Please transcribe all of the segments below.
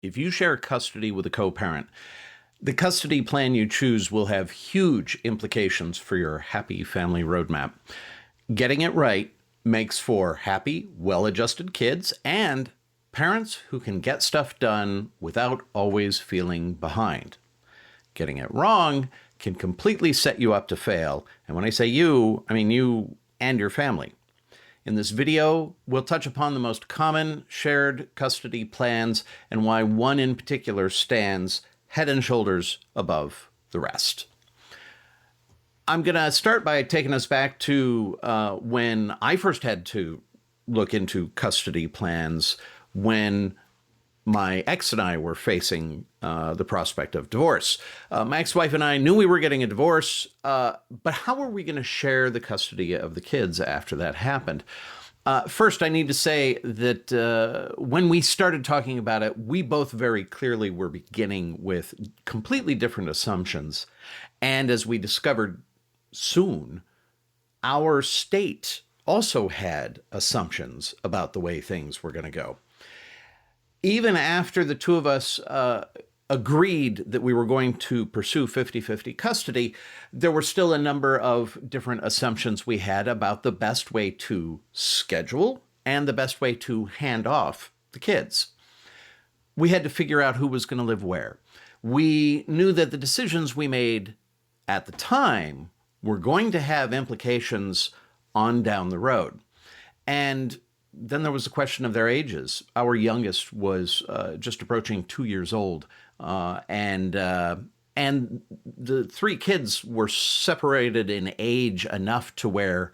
If you share custody with a co-parent, the custody plan you choose will have huge implications for your happy family roadmap. Getting it right makes for happy, well-adjusted kids and parents who can get stuff done without always feeling behind. Getting it wrong can completely set you up to fail. And when I say you, I mean you and your family. In this video, we'll touch upon the most common shared custody plans and why one in particular stands head and shoulders above the rest. I'm going to start by taking us back to when I first had to look into custody plans when my ex and I were facing the prospect of divorce. My ex-wife and I knew we were getting a divorce, but how were we going to share the custody of the kids after that happened? First, I need to say that when we started talking about it, we both very clearly were beginning with completely different assumptions. And as we discovered soon, our state also had assumptions about the way things were going to go. Even after the two of us agreed that we were going to pursue 50-50 custody, there were still a number of different assumptions we had about the best way to schedule and the best way to hand off the kids. We had to figure out who was going to live where. We knew that the decisions we made at the time were going to have implications on down the road. And then there was the question of their ages. Our youngest was just approaching 2 years old, and the three kids were separated in age enough to where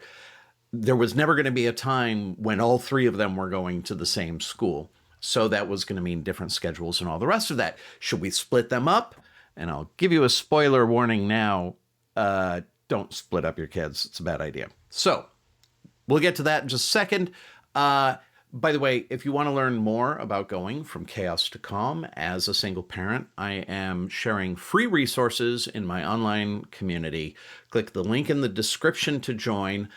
there was never going to be a time when all three of them were going to the same school. So that was going to mean different schedules and all the rest of that. Should we split them up? And I'll give you a spoiler warning now. Don't split up your kids. It's a bad idea. So we'll get to that in just a second. By the way, if you want to learn more about going from chaos to calm as a single parent, I am sharing free resources in my online community. Click the link in the description to join,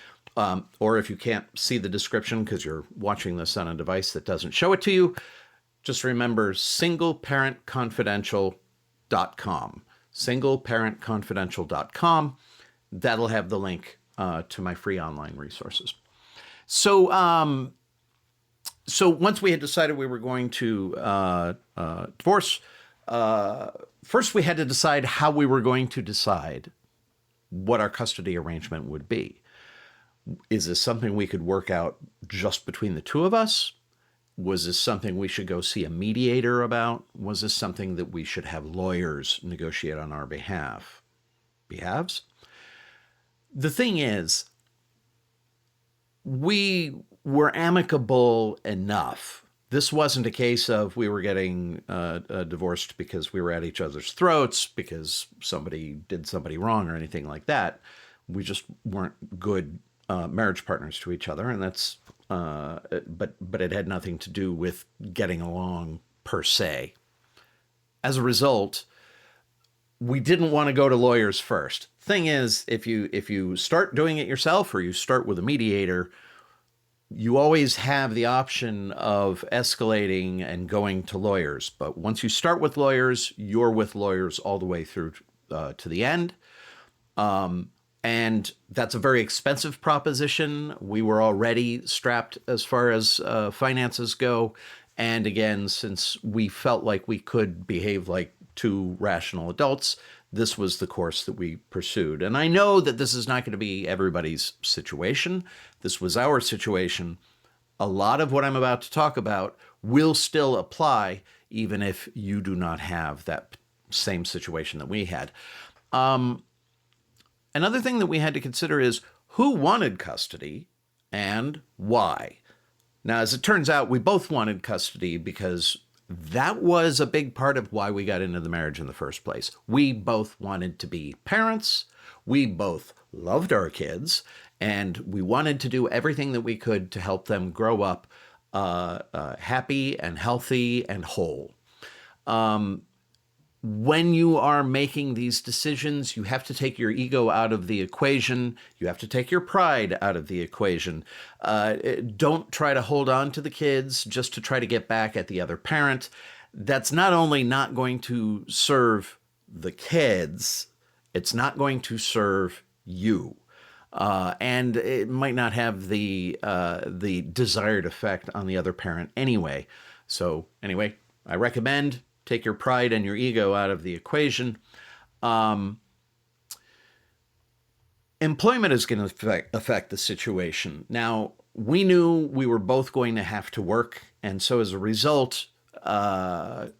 or if you can't see the description because you're watching this on a device that doesn't show it to you, just remember singleparentconfidential.com. Singleparentconfidential.com. That'll have the link to my free online resources. So once we had decided we were going to divorce, first we had to decide how we were going to decide what our custody arrangement would be. Is this something we could work out just between the two of us? Was this something we should go see a mediator about? Was this something that we should have lawyers negotiate on our behalves? The thing is, we were amicable enough. This wasn't a case of we were getting divorced because we were at each other's throats, because somebody did somebody wrong or anything like that. We just weren't good marriage partners to each other, and that's but it had nothing to do with getting along per se. As a result, we didn't want to go to lawyers first. Thing is, if you start doing it yourself or you start with a mediator, you always have the option of escalating and going to lawyers. But once you start with lawyers, you're with lawyers all the way through to the end. And that's a very expensive proposition. We were already strapped as far as finances go. And again, since we felt like we could behave like two rational adults, this was the course that we pursued. And I know that this is not going to be everybody's situation. This was our situation. A lot of what I'm about to talk about will still apply, even if you do not have that same situation that we had. Another thing that we had to consider is who wanted custody and why. Now, as it turns out, we both wanted custody because that was a big part of why we got into the marriage in the first place. We both wanted to be parents. We both loved our kids, and we wanted to do everything that we could to help them grow up happy and healthy and whole. When you are making these decisions, you have to take your ego out of the equation. You have to take your pride out of the equation. Don't try to hold on to the kids just to try to get back at the other parent. That's not only not going to serve the kids, it's not going to serve you. And it might not have the desired effect on the other parent anyway. So anyway, I recommend take your pride and your ego out of the equation. Employment is going to affect the situation. Now, we knew we were both going to have to work, and so as a result, it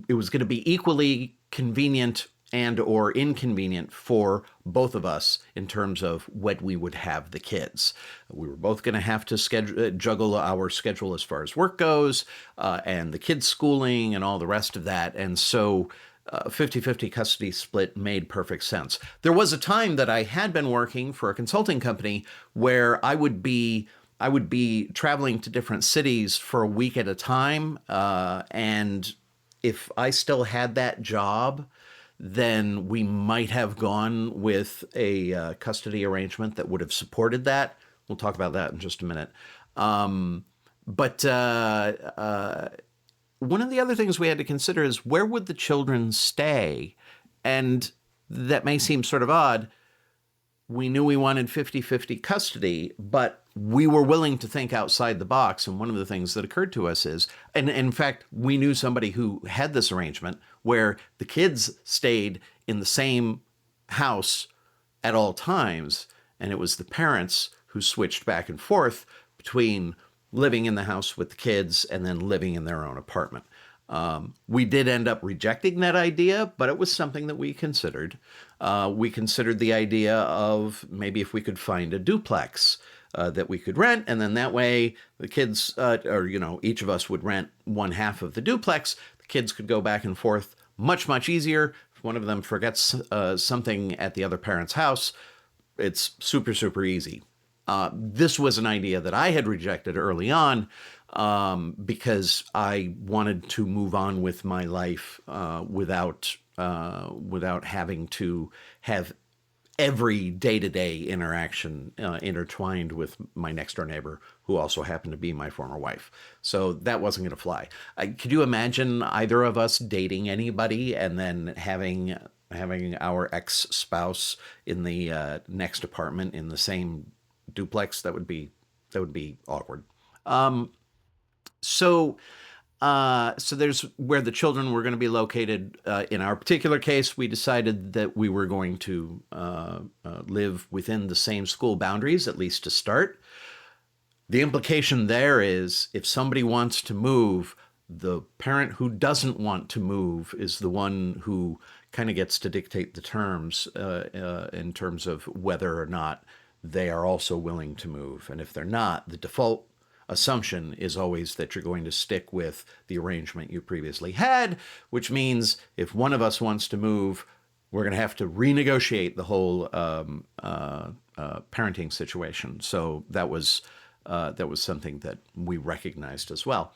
it was going to be equally convenient and or inconvenient for both of us in terms of when we would have the kids. We were both going to have to juggle our schedule as far as work goes, and the kids' schooling and all the rest of that. And so 50-50 custody split made perfect sense. There was a time that I had been working for a consulting company where I would be traveling to different cities for a week at a time, and if I still had that job, then we might have gone with a custody arrangement that would have supported that. We'll talk about that in just a minute. But one of the other things we had to consider is where would the children stay? And that may seem sort of odd. We knew we wanted 50-50 custody, but we were willing to think outside the box. And one of the things that occurred to us is, and in fact, we knew somebody who had this arrangement where the kids stayed in the same house at all times. And it was the parents who switched back and forth between living in the house with the kids and then living in their own apartment. We did end up rejecting that idea, but it was something that we considered. We considered the idea of maybe if we could find a duplex that we could rent, and then that way the kids, each of us would rent one half of the duplex. The kids could go back and forth much, much easier. If one of them forgets something at the other parent's house, it's super, super easy. This was an idea that I had rejected early on because I wanted to move on with my life without having to have every day-to-day interaction intertwined with my next-door neighbor, who also happened to be my former wife. So that wasn't going to fly. Could you imagine either of us dating anybody and then having our ex-spouse in the next apartment in the same duplex? That would be awkward. So there's where the children were going to be located. In our particular case, we decided that we were going to live within the same school boundaries, at least to start. The implication there is if somebody wants to move, the parent who doesn't want to move is the one who kind of gets to dictate the terms in terms of whether or not they are also willing to move. And if they're not, the default assumption is always that you're going to stick with the arrangement you previously had, which means if one of us wants to move, we're going to have to renegotiate the whole parenting situation. So that was something that we recognized as well.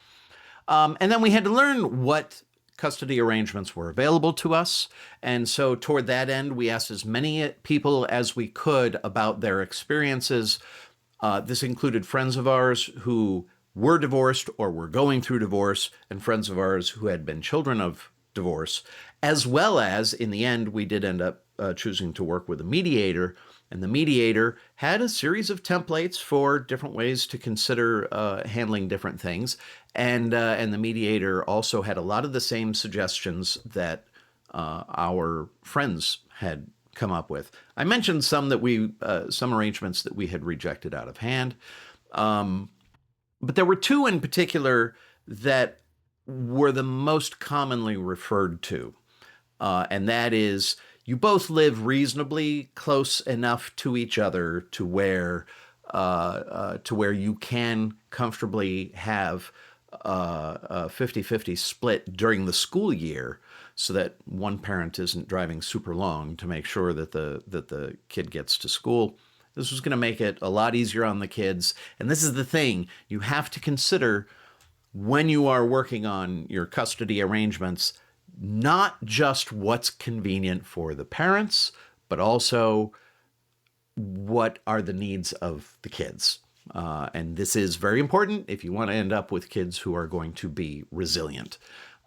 And then we had to learn what custody arrangements were available to us. And so toward that end, we asked as many people as we could about their experiences. This included friends of ours who were divorced or were going through divorce, and friends of ours who had been children of divorce, as well as, in the end, we did end up choosing to work with a mediator. And the mediator had a series of templates for different ways to consider handling different things. And the mediator also had a lot of the same suggestions that our friends had come up with. I mentioned some arrangements that we had rejected out of hand. But there were two in particular that were the most commonly referred to. And that is, you both live reasonably close enough to each other to where you can comfortably have a 50-50 split during the school year, so that one parent isn't driving super long to make sure that the kid gets to school. This was going to make it a lot easier on the kids. And this is the thing you have to consider when you are working on your custody arrangements, not just what's convenient for the parents, but also what are the needs of the kids. And this is very important if you want to end up with kids who are going to be resilient.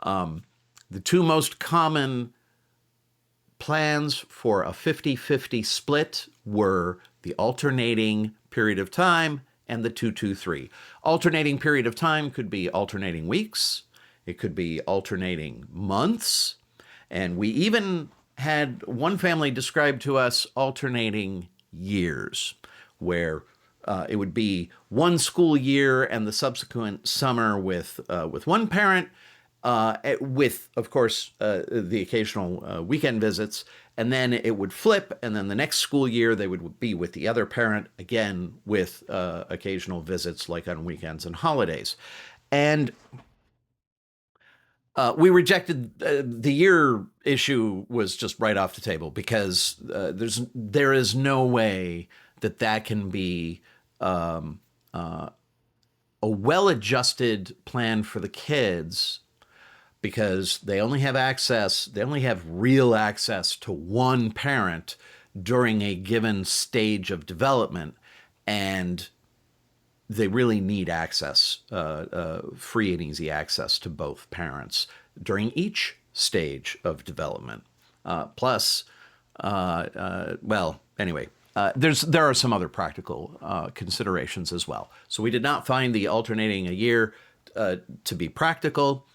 The two most common plans for a 50-50 split were the alternating period of time and the 2-2-3. Alternating period of time could be alternating weeks. It could be alternating months. And we even had one family describe to us alternating years, where it would be one school year and the subsequent summer with one parent, with, of course, the occasional weekend visits, and then it would flip, and then the next school year they would be with the other parent, again with occasional visits like on weekends and holidays. And we rejected the year issue was just right off the table because there is no way that can be a well-adjusted plan for the kids, because they only have real access to one parent during a given stage of development, and they really need access, free and easy access to both parents during each stage of development. Plus, well, anyway, there are some other practical considerations as well. So we did not find the alternating a year to be practical.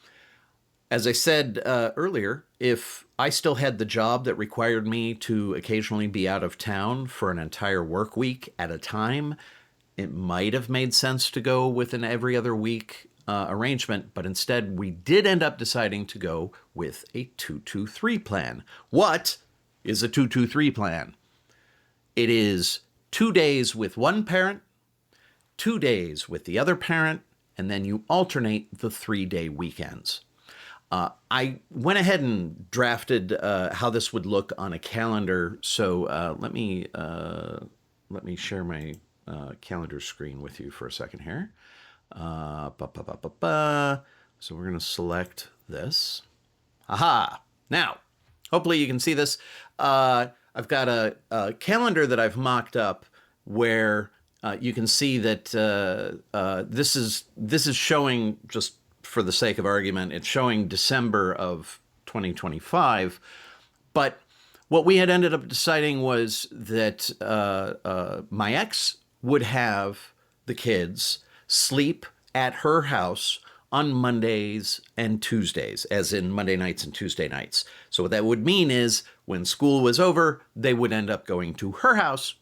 As I said earlier, if I still had the job that required me to occasionally be out of town for an entire work week at a time, it might have made sense to go with an every other week arrangement, but instead we did end up deciding to go with a 2-2-3 plan. What is a 2-2-3 plan? It is 2 days with one parent, 2 days with the other parent, and then you alternate the 3-day weekends. I went ahead and drafted how this would look on a calendar. So let me share my calendar screen with you for a second here. So we're going to select this. Aha! Now, hopefully you can see this. I've got a calendar that I've mocked up where you can see that this is showing, just for the sake of argument, it's showing December of 2025. But what we had ended up deciding was that my ex would have the kids sleep at her house on Mondays and Tuesdays, as in Monday nights and Tuesday nights. So what that would mean is when school was over, they would end up going to her house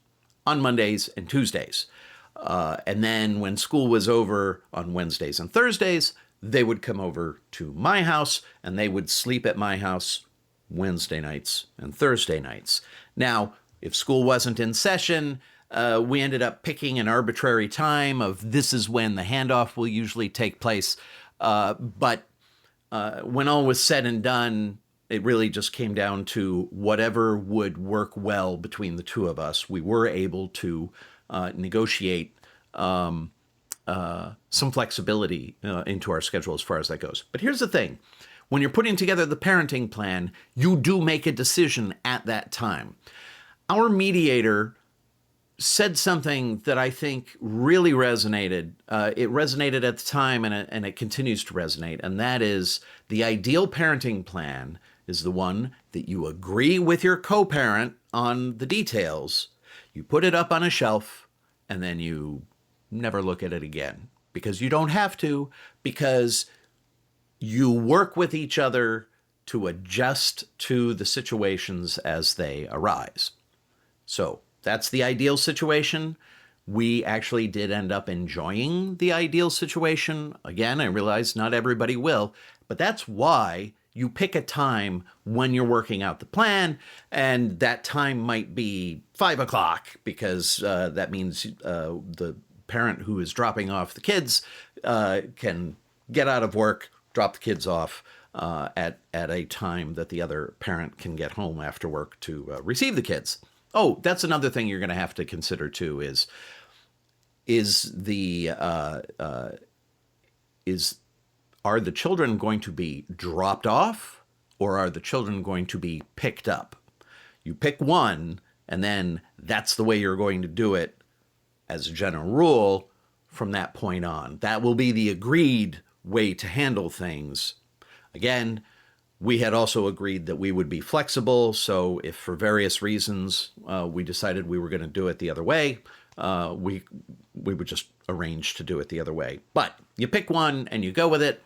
on Mondays and Tuesdays. And then when school was over on Wednesdays and Thursdays, they would come over to my house and they would sleep at my house Wednesday nights and Thursday nights. Now, if school wasn't in session, we ended up picking an arbitrary time of this is when the handoff will usually take place. But when all was said and done, it really just came down to whatever would work well between the two of us. We were able to negotiate some flexibility into our schedule as far as that goes. But here's the thing. When you're putting together the parenting plan, you do make a decision at that time. Our mediator said something that I think really resonated. It resonated at the time, and it continues to resonate, and that is the ideal parenting plan is the one that you agree with your co-parent on the details, you put it up on a shelf, and then you never look at it again, because you don't have to, because you work with each other to adjust to the situations as they arise. So that's the ideal situation. We actually did end up enjoying the ideal situation. Again, I realize not everybody will, but that's why you pick a time when you're working out the plan, and that time might be 5 o'clock because that means the parent who is dropping off the kids can get out of work, drop the kids off at a time that the other parent can get home after work to receive the kids. Oh, that's another thing you're going to have to consider too are the children going to be dropped off, or are the children going to be picked up? You pick one, and then that's the way you're going to do it as a general rule. from that point on. That will be the agreed way to handle things. Again, we had also agreed that we would be flexible. So if for various reasons we decided we were going to do it the other way, we would just arrange to do it the other way. But you pick one and you go with it.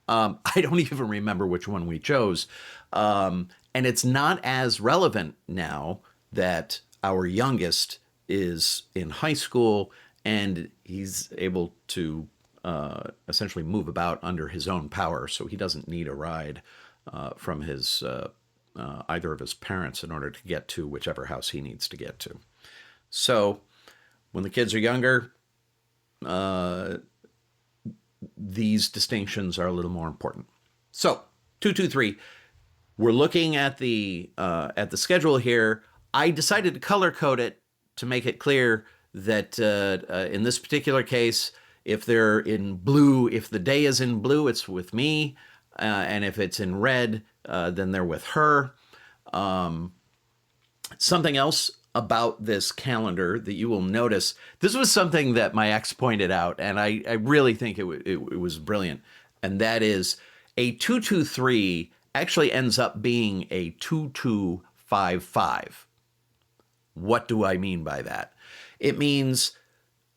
I don't even remember which one we chose. And it's not as relevant now that our youngest is in high school and he's able to essentially move about under his own power. So he doesn't need a ride from his either of his parents in order to get to whichever house he needs to get to. So when the kids are younger, these distinctions are a little more important. So 223, we're looking at the schedule here. I decided to color code it to make it clear that in this particular case, if they're in blue, if the day is in blue, it's with me. And if it's in red, then they're with her. Something else about this calendar that you will notice, this was something that my ex pointed out, and I really think it was brilliant. And that is a 223 actually ends up being a 2255. What do I mean by that? It means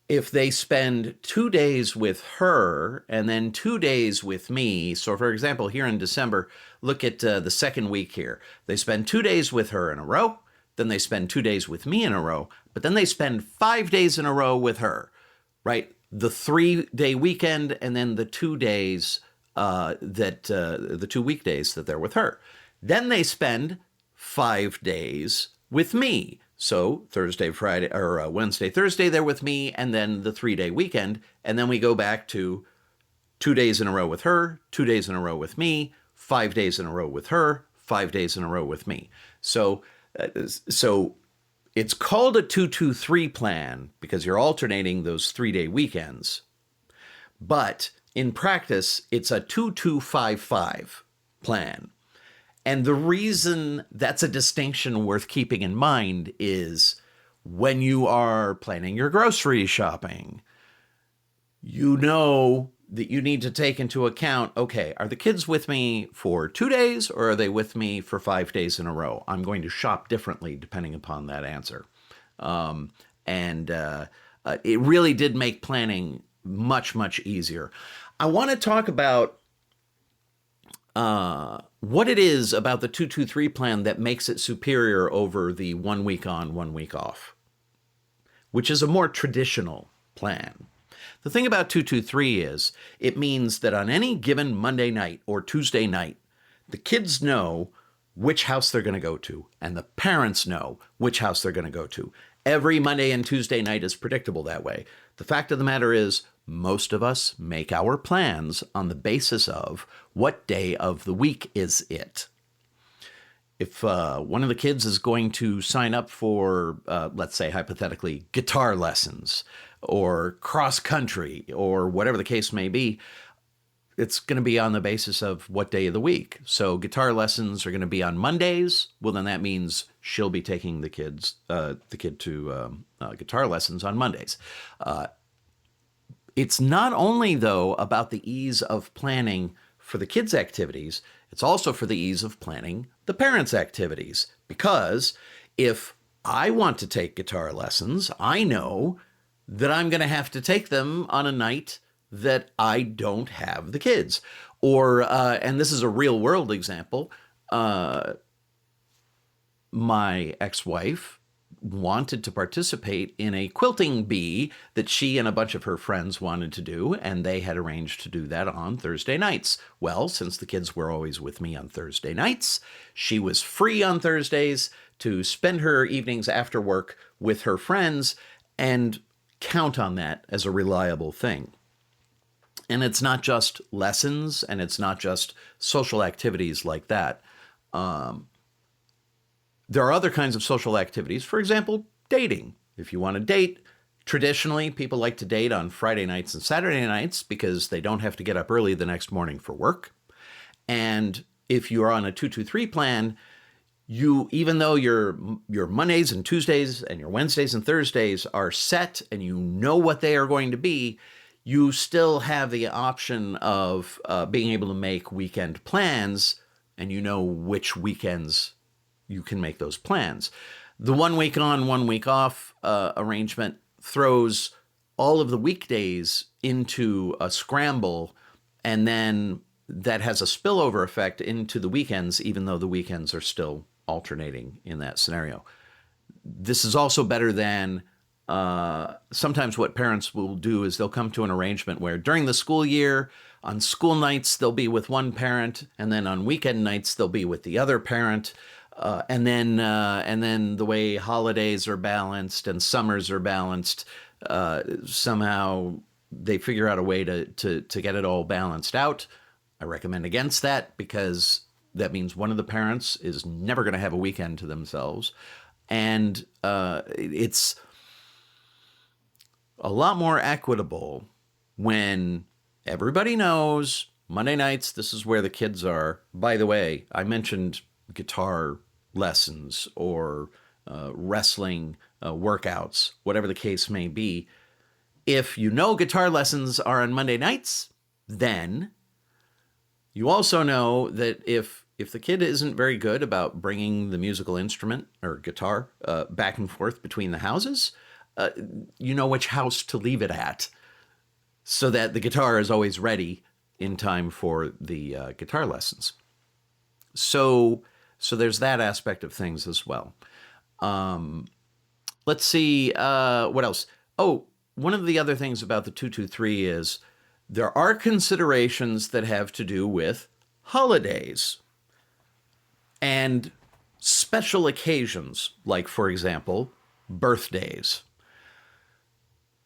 if they spend 2 days with her and then 2 days with me, so for example, here in December, look at the second week here. They spend 2 days with her in a row, then they spend 2 days with me in a row, but then they spend 5 days in a row with her, right? The 3-day weekend and then the 2 days the 2 weekdays that they're with her. Then they spend 5 days with me. So Thursday, Friday, or Wednesday, Thursday, they're with me, and then the 3-day weekend. And then we go back to 2 days in a row with her, 2 days in a row with me, 5 days in a row with her, 5 days in a row with me. So it's called a 223 plan because you're alternating those 3-day weekends. But in practice, it's a 2255 plan. And the reason that's a distinction worth keeping in mind is when you are planning your grocery shopping, you know that you need to take into account, okay, are the kids with me for 2 days or are they with me for 5 days in a row? I'm going to shop differently depending upon that answer. It really did make planning much, much easier. I want to talk about what it is about the 223 plan that makes it superior over the 1 week on, 1 week off, which is a more traditional plan. The thing about 223 is it means that on any given Monday night or Tuesday night, the kids know which house they're going to go to, and the parents know which house they're going to go to. Every Monday and Tuesday night is predictable that way. The fact of the matter is, most of us make our plans on the basis of what day of the week is it. If one of the kids is going to sign up for, let's say hypothetically, guitar lessons or cross country or whatever the case may be, it's going to be on the basis of what day of the week. So guitar lessons are going to be on Mondays. Well, then that means she'll be taking the kid to guitar lessons on Mondays. It's not only, though, about the ease of planning for the kids' activities, it's also for the ease of planning the parents' activities. Because if I want to take guitar lessons, I know that I'm going to have to take them on a night that I don't have the kids. Or, and this is a real world example, my ex-wife wanted to participate in a quilting bee that she and a bunch of her friends wanted to do, and they had arranged to do that on Thursday nights. Well, since the kids were always with me on Thursday nights, she was free on Thursdays to spend her evenings after work with her friends and count on that as a reliable thing. And it's not just lessons, and it's not just social activities like that. There are other kinds of social activities. For example, dating. If you want to date, traditionally, people like to date on Friday nights and Saturday nights because they don't have to get up early the next morning for work. And if you're on a 223 plan, even though your Mondays and Tuesdays and your Wednesdays and Thursdays are set and you know what they are going to be, you still have the option of being able to make weekend plans, and you know which weekends you can make those plans. The 1 week on, 1 week off arrangement throws all of the weekdays into a scramble, and then that has a spillover effect into the weekends, even though the weekends are still alternating in that scenario. This is also better than sometimes what parents will do is they'll come to an arrangement where during the school year, on school nights, they'll be with one parent, and then on weekend nights, they'll be with the other parent. And then the way holidays are balanced and summers are balanced, somehow they figure out a way to get it all balanced out. I recommend against that because that means one of the parents is never going to have a weekend to themselves. And it's a lot more equitable when everybody knows Monday nights, this is where the kids are. By the way, I mentioned guitar lessons or wrestling workouts, whatever the case may be. If you know guitar lessons are on Monday nights, then you also know that if the kid isn't very good about bringing the musical instrument or guitar back and forth between the houses, you know which house to leave it at so that the guitar is always ready in time for the guitar lessons. So there's that aspect of things as well. Let's see, what else? Oh, one of the other things about the 223 is there are considerations that have to do with holidays and special occasions, like, for example, birthdays.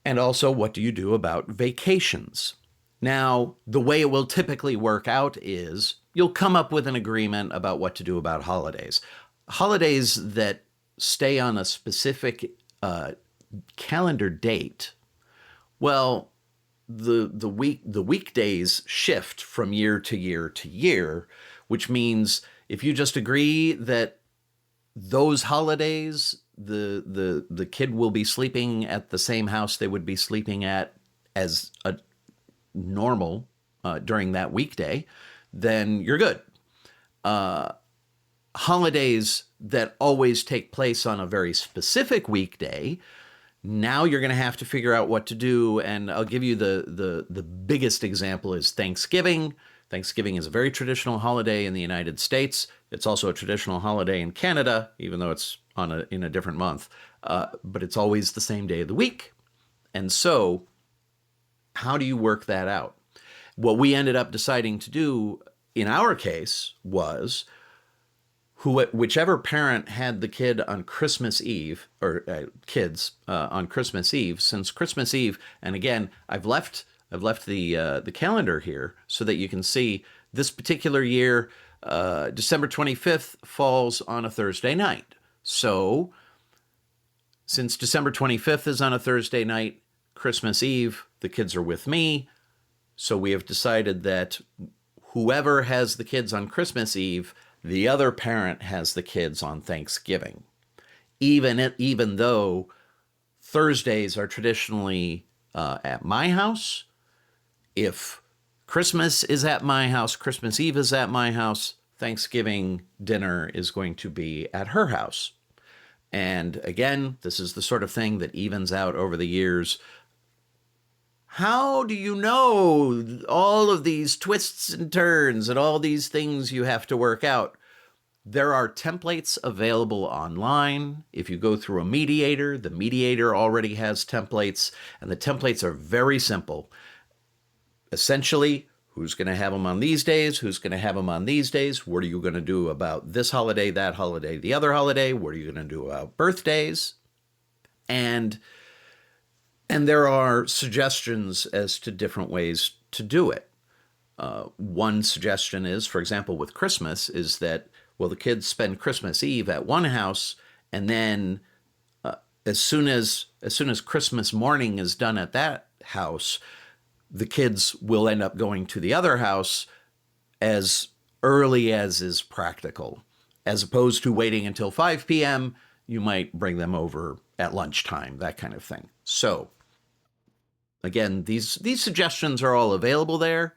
And also, what do you do about vacations? Now, the way it will typically work out is you'll come up with an agreement about what to do about holidays. Holidays that stay on a specific calendar date, well, the weekdays shift from year to year to year, which means if you just agree that those holidays, the kid will be sleeping at the same house they would be sleeping at as a normal during that weekday, then you're good. Holidays that always take place on a very specific weekday, now you're going to have to figure out what to do. And I'll give you the biggest example is Thanksgiving. Thanksgiving is a very traditional holiday in the United States. It's also a traditional holiday in Canada, even though it's in a different month. But it's always the same day of the week. And so how do you work that out? What we ended up deciding to do in our case was whichever parent had the kid on Christmas Eve, or kids on Christmas Eve, since Christmas Eve, and again, I've left the calendar here so that you can see this particular year, December 25th falls on a Thursday night. So since December 25th is on a Thursday night, Christmas Eve, the kids are with me. So we have decided that whoever has the kids on Christmas Eve, the other parent has the kids on Thanksgiving. Even though Thursdays are traditionally at my house, if Christmas is at my house, Christmas Eve is at my house, Thanksgiving dinner is going to be at her house. And again, this is the sort of thing that evens out over the years. How do you know all of these twists and turns and all these things you have to work out? There are templates available online. If you go through a mediator, the mediator already has templates, and the templates are very simple. Essentially, who's going to have them on these days? Who's going to have them on these days? What are you going to do about this holiday, that holiday, the other holiday? What are you going to do about birthdays? And there are suggestions as to different ways to do it. One suggestion is, for example, with Christmas, is that, well, the kids spend Christmas Eve at one house, and then as soon as Christmas morning is done at that house, the kids will end up going to the other house as early as is practical. As opposed to waiting until 5 p.m., you might bring them over at lunchtime, that kind of thing. So Again, these suggestions are all available there.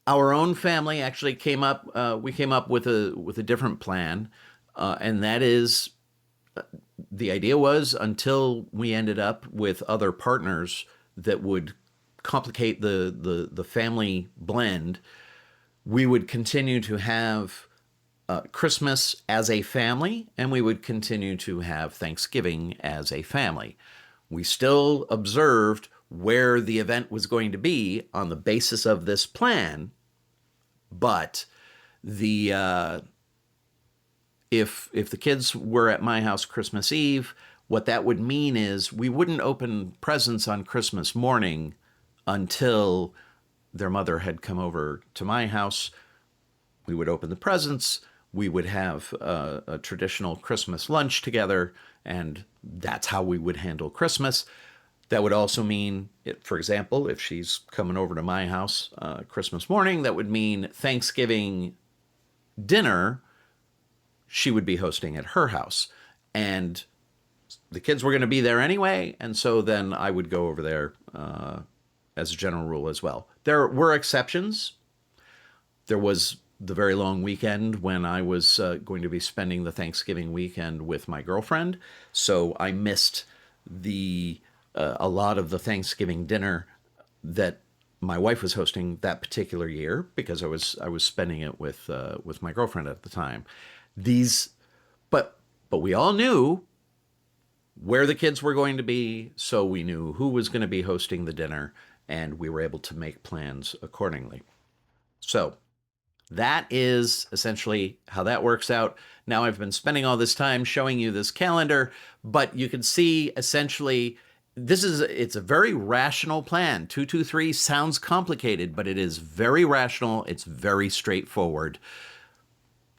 Our own family actually came up. We came up with a different plan, and that is the idea was until we ended up with other partners that would complicate the family blend, we would continue to have Christmas as a family, and we would continue to have Thanksgiving as a family. We still observed where the event was going to be on the basis of this plan, but the if the kids were at my house Christmas Eve, what that would mean is we wouldn't open presents on Christmas morning until their mother had come over to my house. We would open the presents. We would have a traditional Christmas lunch together, and that's how we would handle Christmas. That would also mean, for example, if she's coming over to my house Christmas morning, that would mean Thanksgiving dinner she would be hosting at her house. And the kids were going to be there anyway, and so then I would go over there as a general rule as well. There were exceptions. There was the very long weekend when I was going to be spending the Thanksgiving weekend with my girlfriend, so I missed a lot of the Thanksgiving dinner that my wife was hosting that particular year because I was spending it with my girlfriend at the time. But we all knew where the kids were going to be, so we knew who was going to be hosting the dinner, and we were able to make plans accordingly. So that is essentially how that works out. Now I've been spending all this time showing you this calendar, but you can see essentially it's a very rational plan. 223 sounds complicated, but it is very rational. It's very straightforward.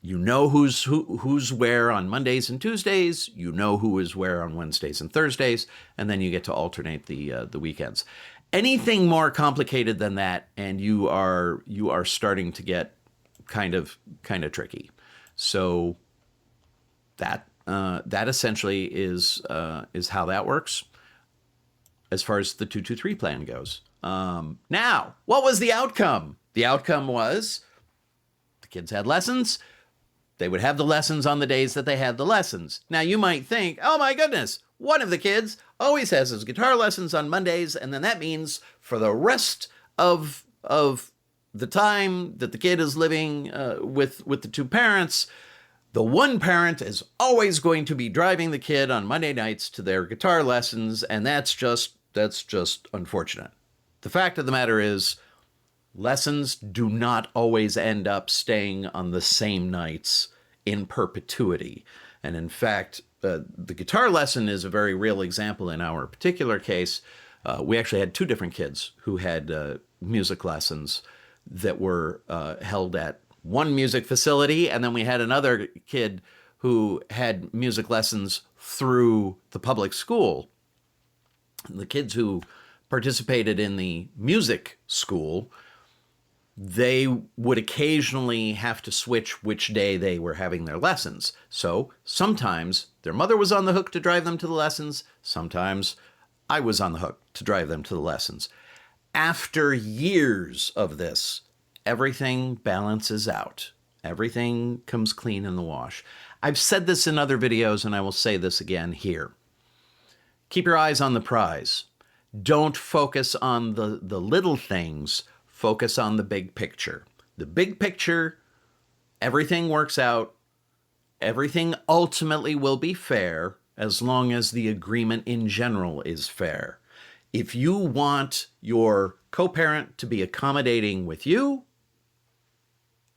You know who's where on Mondays and Tuesdays. You know who is where on Wednesdays and Thursdays, and then you get to alternate the weekends. Anything more complicated than that, and you are starting to get kind of tricky. So that essentially is how that works as far as the 223 plan goes. Now, what was the outcome? The outcome was the kids had lessons. They would have the lessons on the days that they had the lessons. Now, you might think, oh my goodness, one of the kids always has his guitar lessons on Mondays, and then that means for the rest of the time that the kid is living with the two parents, the one parent is always going to be driving the kid on Monday nights to their guitar lessons, and that's just unfortunate. The fact of the matter is, lessons do not always end up staying on the same nights in perpetuity. And in fact, the guitar lesson is a very real example in our particular case. We actually had two different kids who had music lessons that were held at one music facility, and then we had another kid who had music lessons through the public school. The kids who participated in the music school, they would occasionally have to switch which day they were having their lessons. So sometimes their mother was on the hook to drive them to the lessons. Sometimes I was on the hook to drive them to the lessons. After years of this, everything balances out. Everything comes clean in the wash. I've said this in other videos, and I will say this again here. Keep your eyes on the prize. Don't focus on the little things. Focus on the big picture. The big picture, everything works out. Everything ultimately will be fair as long as the agreement in general is fair. If you want your co-parent to be accommodating with you,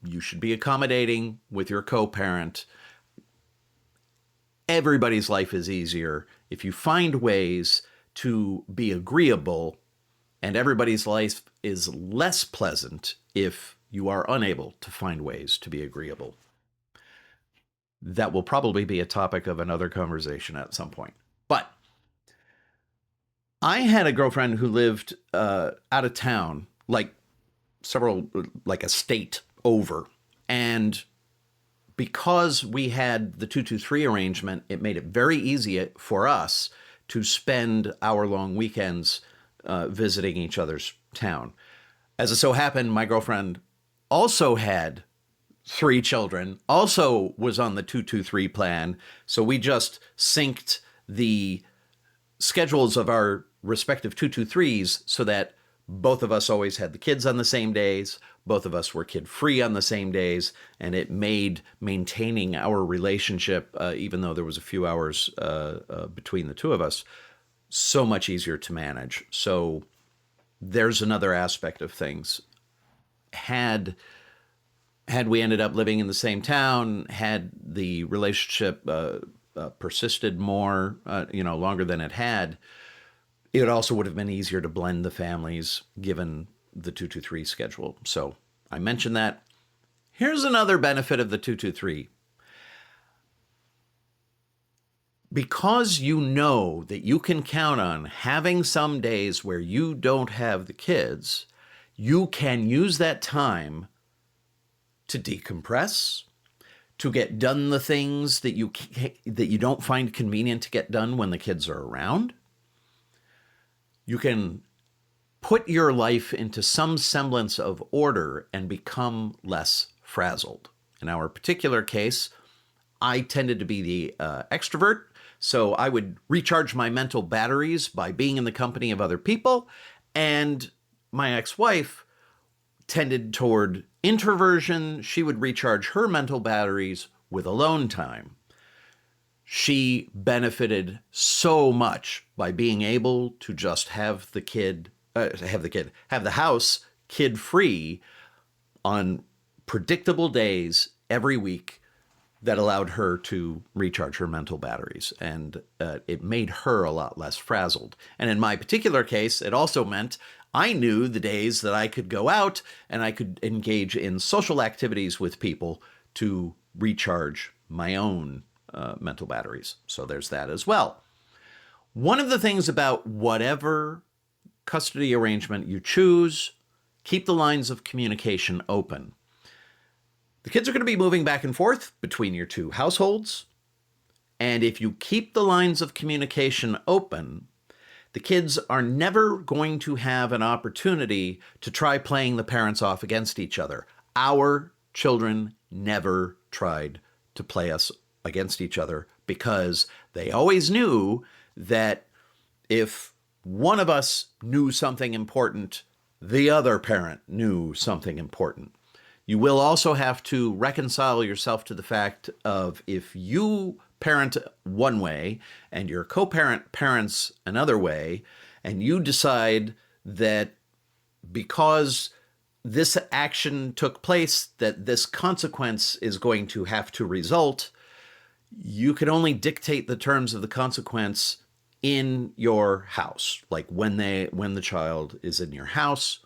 you should be accommodating with your co-parent. Everybody's life is easier if you find ways to be agreeable, and everybody's life is less pleasant if you are unable to find ways to be agreeable. That will probably be a topic of another conversation at some point. But I had a girlfriend who lived out of town, like a state over. And because we had the 223 arrangement, it made it very easy for us to spend hour-long weekends visiting each other's town. As it so happened, my girlfriend also had 3 children, also was on the 223 plan. So we just synced the schedules of our respective 223s so that both of us always had the kids on the same days. Both of us were kid free on the same days. And it made maintaining our relationship, even though there was a few hours between the two of us, so much easier to manage. So there's another aspect of things. Had we ended up living in the same town, had the relationship persisted more, longer than it had, it also would have been easier to blend the families given the 223 schedule. So I mentioned that. Here's another benefit of the 223. Because you know that you can count on having some days where you don't have the kids, you can use that time to decompress, to get done the things that you don't find convenient to get done when the kids are around. You can put your life into some semblance of order and become less frazzled. In our particular case, I tended to be the extrovert, so I would recharge my mental batteries by being in the company of other people, and my ex-wife tended toward introversion. She would recharge her mental batteries with alone time. She benefited so much by being able to just have the house kid free on predictable days every week that allowed her to recharge her mental batteries. And it made her a lot less frazzled. And in my particular case, it also meant I knew the days that I could go out and I could engage in social activities with people to recharge my own mental batteries. So there's that as well. One of the things about whatever custody arrangement you choose, keep the lines of communication open. The kids are going to be moving back and forth between your two households. And if you keep the lines of communication open, the kids are never going to have an opportunity to try playing the parents off against each other. Our children never tried to play us against each other because they always knew that if one of us knew something important, the other parent knew something important. You will also have to reconcile yourself to the fact of if you parent one way and your co-parent parents another way, and you decide that because this action took place, that this consequence is going to have to result, you can only dictate the terms of the consequence in your house, like when the child is in your house,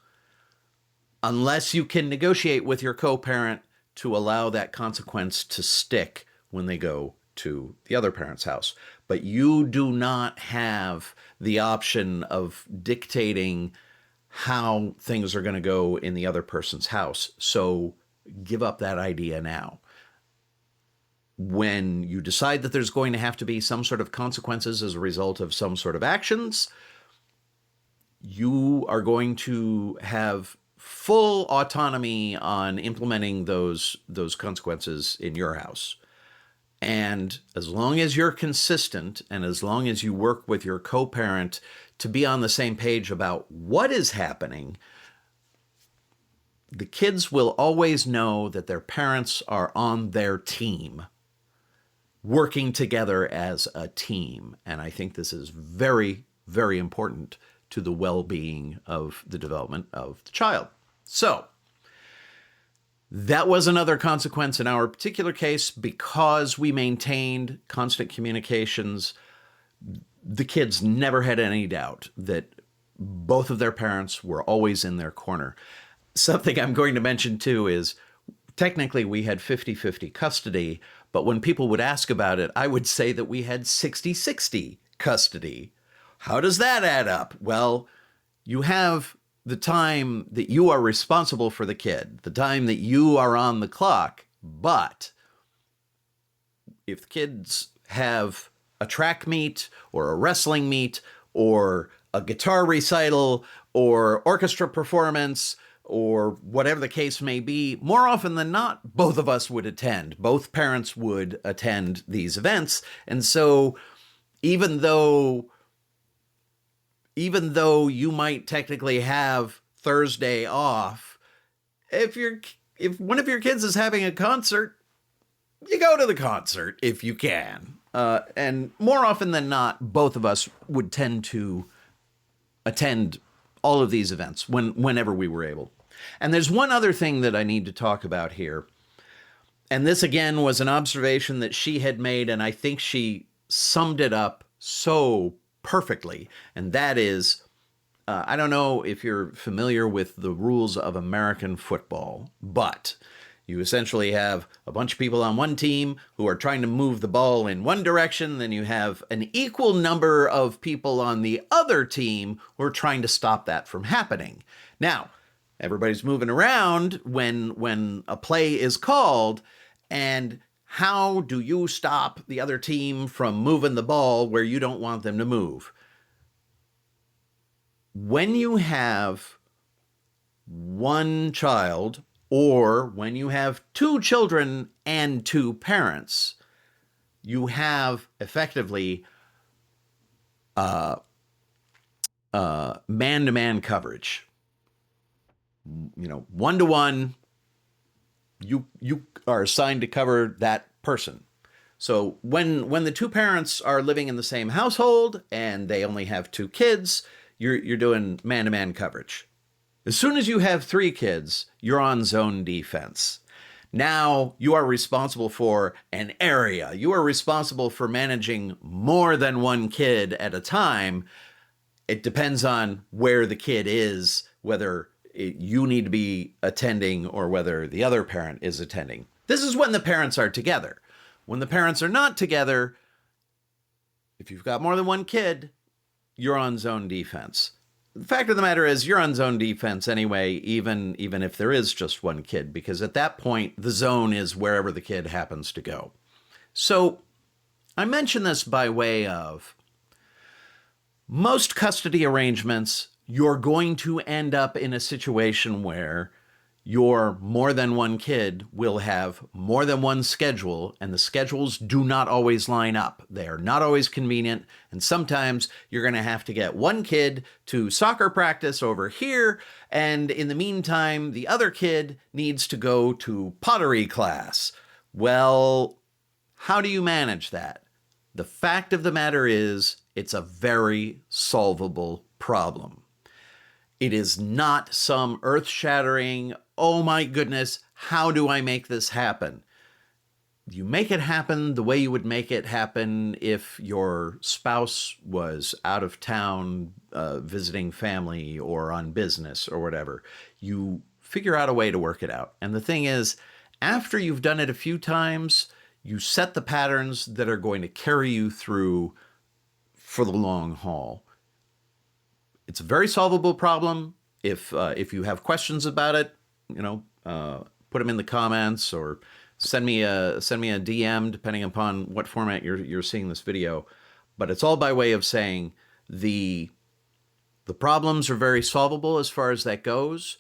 unless you can negotiate with your co-parent to allow that consequence to stick when they go to the other parent's house. But you do not have the option of dictating how things are going to go in the other person's house. So give up that idea now. When you decide that there's going to have to be some sort of consequences as a result of some sort of actions, you are going to have full autonomy on implementing those consequences in your house. And as long as you're consistent and as long as you work with your co-parent to be on the same page about what is happening, the kids will always know that their parents are on their team, working together as a team. And I think this is very, very important to the well-being of the development of the child. So that was another consequence in our particular case. Because we maintained constant communications, the kids never had any doubt that both of their parents were always in their corner. Something I'm going to mention too is technically we had 50-50 custody, but when people would ask about it, I would say that we had 60-60 custody. How does that add up? Well, you have the time that you are responsible for the kid, the time that you are on the clock. But if the kids have a track meet or a wrestling meet or a guitar recital or orchestra performance or whatever the case may be, more often than not, both of us would attend. Both parents would attend these events. And so even though you might technically have Thursday off, if one of your kids is having a concert, you go to the concert if you can. And more often than not, both of us would tend to attend all of these events whenever we were able. And there's one other thing that I need to talk about here. And this, again, was an observation that she had made, and I think she summed it up so perfectly. And that is, I don't know if you're familiar with the rules of American football, but you essentially have a bunch of people on one team who are trying to move the ball in one direction. Then you have an equal number of people on the other team who are trying to stop that from happening. Now, everybody's moving around when a play is called, and how do you stop the other team from moving the ball where you don't want them to move? When you have one child, or when you have two children and two parents, you have effectively man-to-man coverage. You know, one-to-one, you are assigned to cover that person. So when the two parents are living in the same household and they only have two kids, you're doing man-to-man coverage. As soon as you have three kids, you're on zone defense. Now you are responsible for an area. You are responsible for managing more than one kid at a time. It depends on where the kid is, whether you need to be attending or whether the other parent is attending. This is when the parents are together. When the parents are not together, if you've got more than one kid, you're on zone defense. The fact of the matter is you're on zone defense anyway, even if there is just one kid, because at that point, the zone is wherever the kid happens to go. So I mention this by way of most custody arrangements, you're going to end up in a situation where your more than one kid will have more than one schedule, and the schedules do not always line up. They are not always convenient, and sometimes you're going to have to get one kid to soccer practice over here, and in the meantime, the other kid needs to go to pottery class. Well, how do you manage that? The fact of the matter is, it's a very solvable problem. It is not some earth-shattering, oh my goodness, how do I make this happen? You make it happen the way you would make it happen if your spouse was out of town visiting family or on business or whatever. You figure out a way to work it out. And the thing is, after you've done it a few times, you set the patterns that are going to carry you through for the long haul. It's a very solvable problem. If you have questions about it, put them in the comments or send me a DM, depending upon what format you're seeing this video. But it's all by way of saying the problems are very solvable as far as that goes.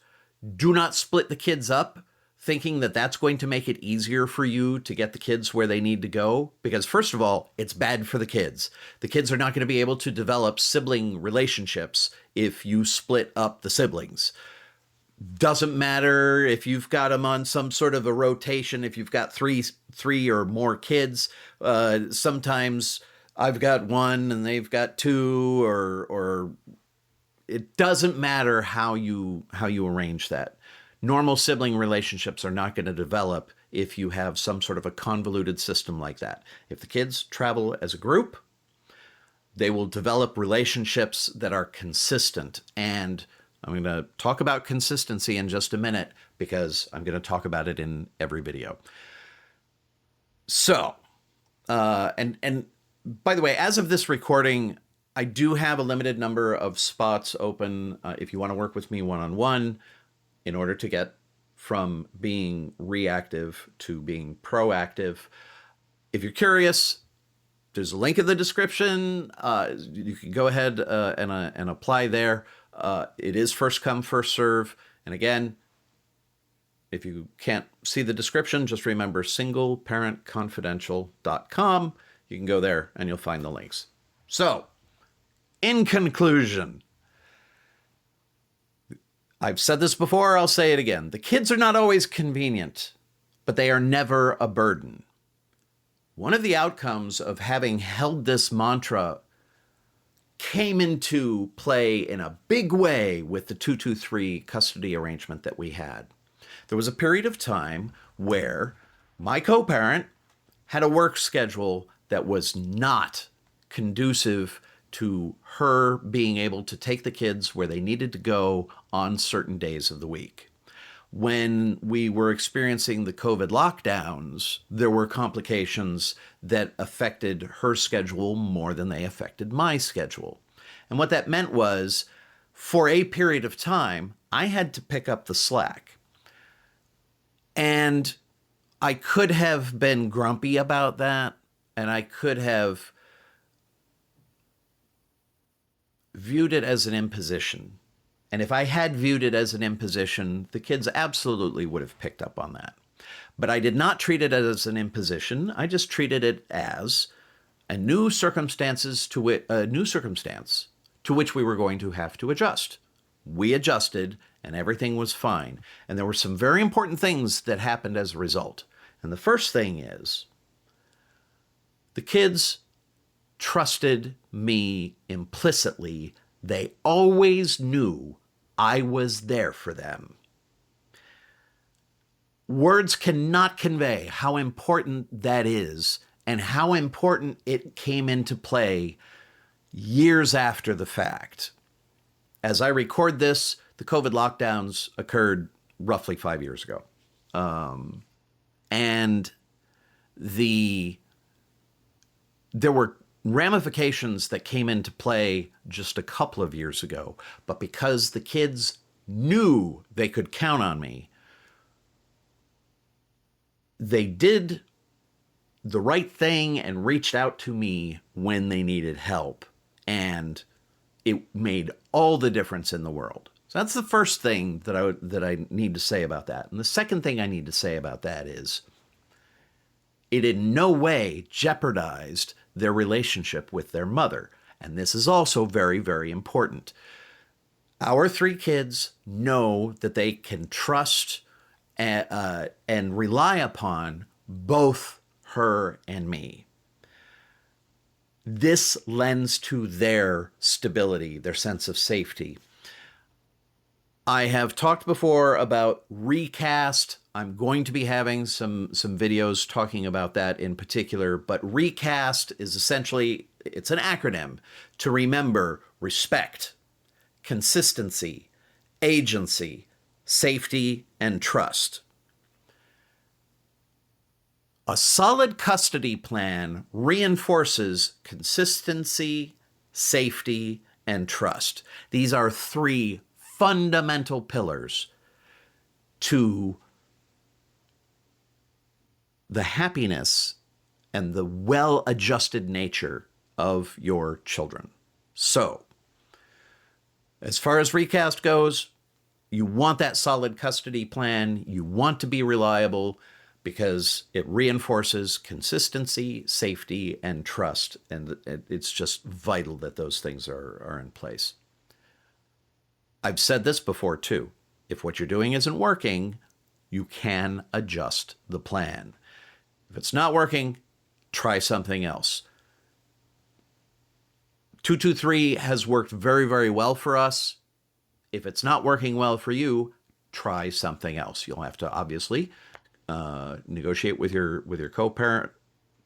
Do not split the kids up, thinking that that's going to make it easier for you to get the kids where they need to go. Because first of all, it's bad for the kids. The kids are not going to be able to develop sibling relationships if you split up the siblings. Doesn't matter if you've got them on some sort of a rotation, if you've got three or more kids. Sometimes I've got one and they've got two, or it doesn't matter how you arrange that. Normal sibling relationships are not going to develop if you have some sort of a convoluted system like that. If the kids travel as a group, they will develop relationships that are consistent. And I'm going to talk about consistency in just a minute because I'm going to talk about it in every video. So, and by the way, as of this recording, I do have a limited number of spots open if you want to work with me one-on-one. In order to get from being reactive to being proactive. If you're curious, There's a link in the description. You can go ahead and apply there. It is first come, first serve. And again, if you can't see the description, just remember singleparentconfidential.com. You can go there and you'll find the links. So, in conclusion, I've said this before, I'll say it again. The kids are not always convenient, but they are never a burden. One of the outcomes of having held this mantra came into play in a big way with the 223 custody arrangement that we had. There was a period of time where my co-parent had a work schedule that was not conducive to her being able to take the kids where they needed to go on certain days of the week. When we were experiencing the COVID lockdowns, there were complications that affected her schedule more than they affected my schedule. And what that meant was, for a period of time, I had to pick up the slack. And I could have been grumpy about that, and I could have viewed it as an imposition. And if I had viewed it as an imposition, the kids absolutely would have picked up on that. But I did not treat it as an imposition. I just treated it as a new circumstance to which we were going to have to adjust. We adjusted, and everything was fine. And there were some very important things that happened as a result. And the first thing is, the kids trusted me implicitly. They always knew I was there for them. Words cannot convey how important that is and how important it came into play years after the fact. As I record this, the COVID lockdowns occurred roughly 5 years ago. And there were ramifications that came into play just a couple of years ago, but because the kids knew they could count on me, they did the right thing and reached out to me when they needed help, and it made all the difference in the world. So that's the first thing that I need to say about that. And the second thing I need to say about that is, it in no way jeopardized their relationship with their mother. And this is also very, very important. Our 3 kids know that they can trust and rely upon both her and me. This lends to their stability, their sense of safety. I have talked before about recast. I'm going to be having some videos talking about that in particular, but recast is essentially, it's an acronym to remember respect, consistency, agency, safety, and trust. A solid custody plan reinforces consistency, safety, and trust. These are 3 fundamental pillars to the happiness and the well-adjusted nature of your children. So, as far as recast goes, you want that solid custody plan. You want to be reliable because it reinforces consistency, safety, and trust. And it's just vital that those things are in place. I've said this before too. If what you're doing isn't working, you can adjust the plan. If it's not working, try something else. 223 has worked very, very well for us. If it's not working well for you, try something else. You'll have to obviously negotiate with your co-parent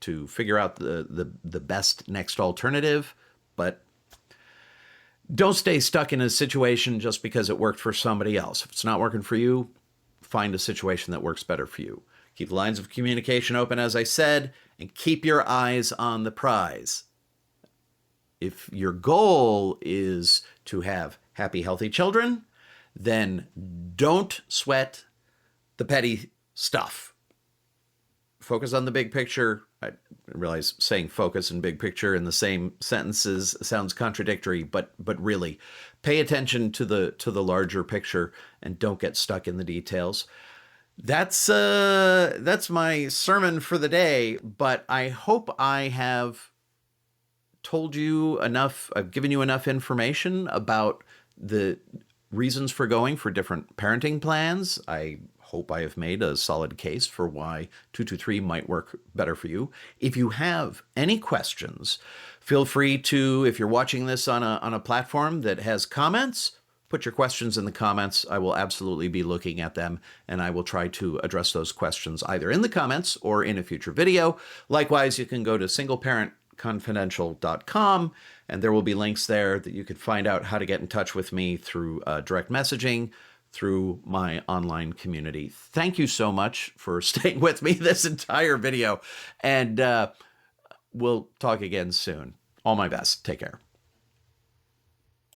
to figure out the best next alternative, but don't stay stuck in a situation just because it worked for somebody else. If it's not working for you, find a situation that works better for you. Keep the lines of communication open, as I said, and keep your eyes on the prize. If your goal is to have happy, healthy children, then don't sweat the petty stuff. focus on the big picture. I realize saying focus and big picture in the same sentences sounds contradictory, but really pay attention to the larger picture and don't get stuck in the details. That's my sermon for the day, but I hope I have told you enough, I've given you enough information about the reasons for going for different parenting plans. I hope I have made a solid case for why 223 might work better for you. If you have any questions, feel free to, if you're watching this on a platform that has comments, put your questions in the comments. I will absolutely be looking at them, and I will try to address those questions either in the comments or in a future video. Likewise, you can go to singleparentconfidential.com, and there will be links there that you could find out how to get in touch with me through direct messaging, through my online community. Thank you so much for staying with me this entire video, and we'll talk again soon. All my best. Take care.